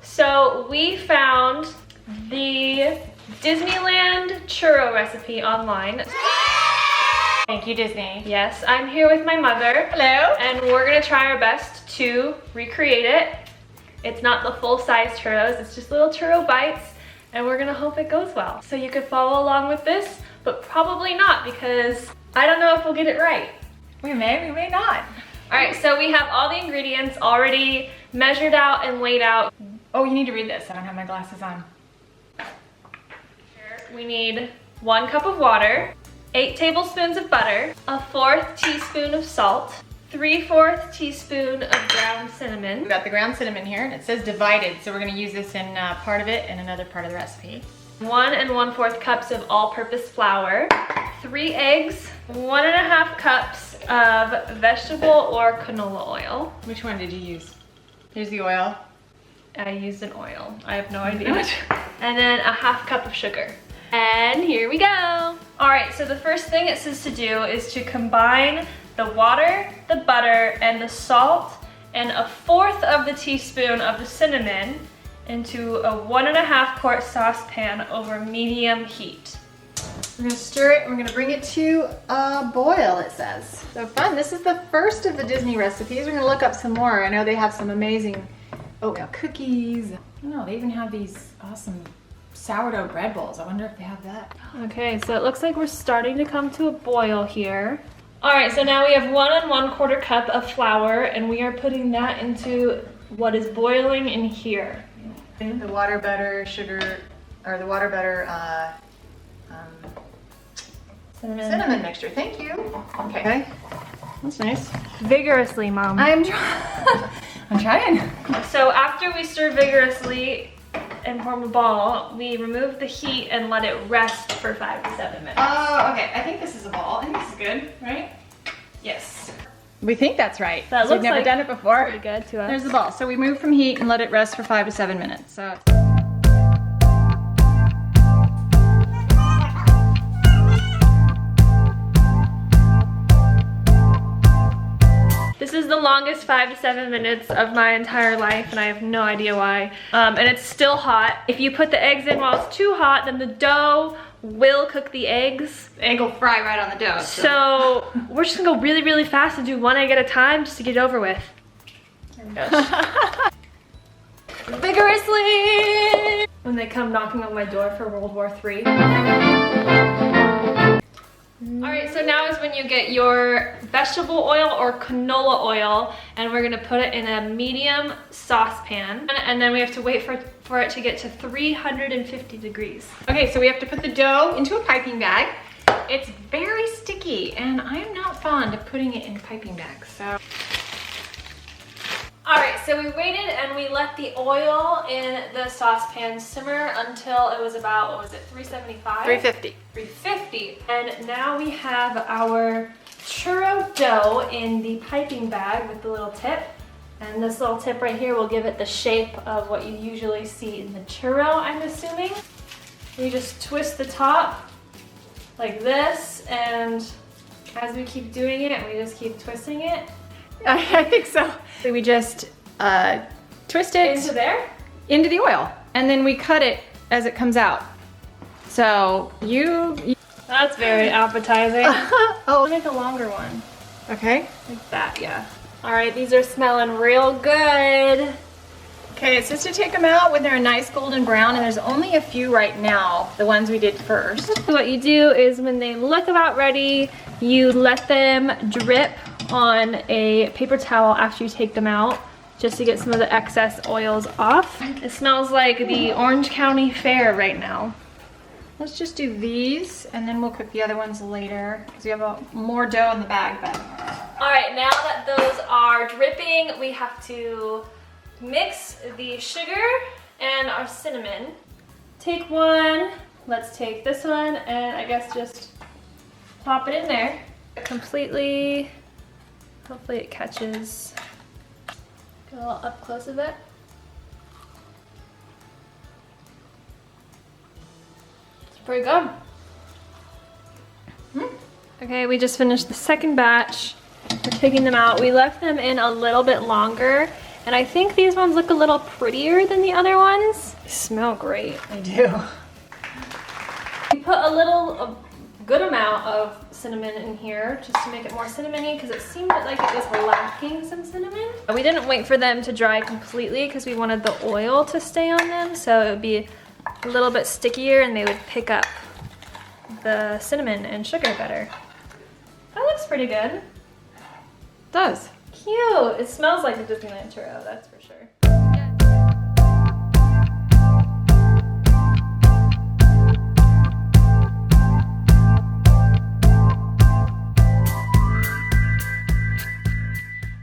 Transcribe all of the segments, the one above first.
So we found the Disneyland churro recipe online. Thank you, Disney. Yes, I'm here with my mother. Hello. And we're gonna try our best to recreate it. It's not the full-size churros, it's just little churro bites, and we're gonna hope it goes well. So you could follow along with this, but probably not because I don't know if we'll get it right. We may not. All right, so we have all the ingredients already measured out and laid out. Oh, you need to read this. I don't have my glasses on. We need 1 cup of water, 8 tablespoons of butter, a 1/4 teaspoon of salt, 3/4 teaspoon of ground cinnamon. We got the ground cinnamon here, and it says divided, so we're gonna use this in part of it and another part of the recipe. 1 1/4 cups of all-purpose flour, 3 eggs, 1 1/2 cups of vegetable or canola oil. Which one did you use? Here's the oil. I used an oil. I have no idea. And then a 1/2 cup of sugar. And here we go. All right, so the first thing it says to do is to combine the water, the butter, and the salt, and a 1/4 of the teaspoon of the cinnamon into a 1 1/2 quart saucepan over medium heat. We're gonna stir it and we're gonna bring it to a boil, it says. So fun, this is the first of the Disney recipes. We're gonna look up some more. I know they have some amazing oatmeal cookies. I don't know, they even have these awesome sourdough bread bowls. I wonder if they have that. Okay, so it looks like we're starting to come to a boil here. All right, so now we have 1 1/4 cup of flour, and we are putting that into what is boiling in here. The water, butter, sugar, or the water, butter, cinnamon mixture. Thank you. Okay. That's nice. Vigorously, Mom. I'm trying. So after we stir vigorously and form a ball, we remove the heat and let it rest for 5 to 7 minutes. Oh, okay. I think this is a ball. I think this is good, right? Yes. We think that's right. That We've looks never like done it before. Pretty good to us. There's the ball. So we move from heat and let it rest for 5 to 7 minutes. So. This is the longest 5 to 7 minutes of my entire life, and I have no idea why. And it's still hot. If you put the eggs in while it's too hot, then the dough will cook the eggs. The egg will fry right on the dough. So we're just gonna go really, really fast and do 1 egg at a time just to get it over with. There we go. Vigorously! When they come knocking on my door for World War III. All right, so now is when you get your vegetable oil or canola oil, and we're gonna put it in a medium saucepan, and then we have to wait for it to get to 350 degrees. Okay, so we have to put the dough into a piping bag. It's very sticky, and I'm not fond of putting it in piping bags, so. All right, so we waited and we let the oil in the saucepan simmer until it was about, what was it, 375? 350. 350. And now we have our churro dough in the piping bag with the little tip. And this little tip right here will give it the shape of what you usually see in the churro, I'm assuming. You just twist the top like this, and as we keep doing it, we just keep twisting it. I think so. So we just twist it Into there? into the oil, and then we cut it as it comes out. So you That's very appetizing. oh, I'll make a longer one. okay. Like that, yeah. All right, these are smelling real good. Okay, it's just to take them out when they're a nice golden brown, and there's only a few right now, the ones we did first. So what you do is when they look about ready, you let them drip on a paper towel after you take them out, just to get some of the excess oils off. It smells like the Orange County Fair right now. Let's just do these, and then we'll cook the other ones later, because we have more dough in the bag. But All right, now that those are dripping, we have to mix the sugar and our cinnamon. Take one, let's take this one, and I guess just pop it in there. Completely, hopefully it catches. Get a little up close of it. It's pretty good. Okay, we just finished the second batch. We're taking them out. We left them in a little bit longer, And I think these ones look a little prettier than the other ones. They smell great. They do. We put a good amount of cinnamon in here just to make it more cinnamony because it seemed like it was lacking some cinnamon. We didn't wait for them to dry completely because we wanted the oil to stay on them, so it would be a little bit stickier and they would pick up the cinnamon and sugar better. That looks pretty good. It does. Cute. It smells like a Disneyland churro, that's for sure.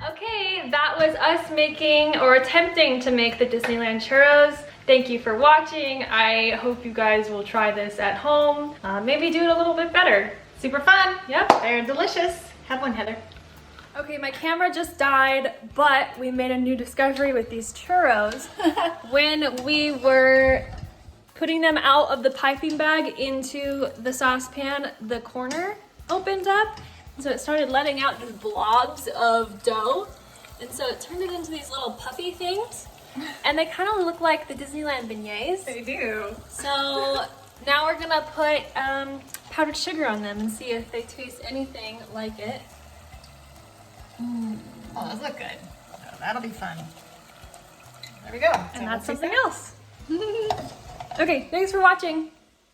Okay, that was us making or attempting to make the Disneyland churros. Thank you for watching. I hope you guys will try this at home. Maybe do it a little bit better. Super fun. Yep. They're delicious. Have one, Heather. Okay, my camera just died, but we made a new discovery with these churros. When we were putting them out of the piping bag into the saucepan, the corner opened up, and so it started letting out just blobs of dough, and so it turned it into these little puffy things, and they kind of look like the Disneyland beignets. They do. So now we're gonna put powdered sugar on them and see if they taste anything like it. Oh, those look good. Oh, that'll be fun. There we go. And that's something else. Okay, thanks for watching.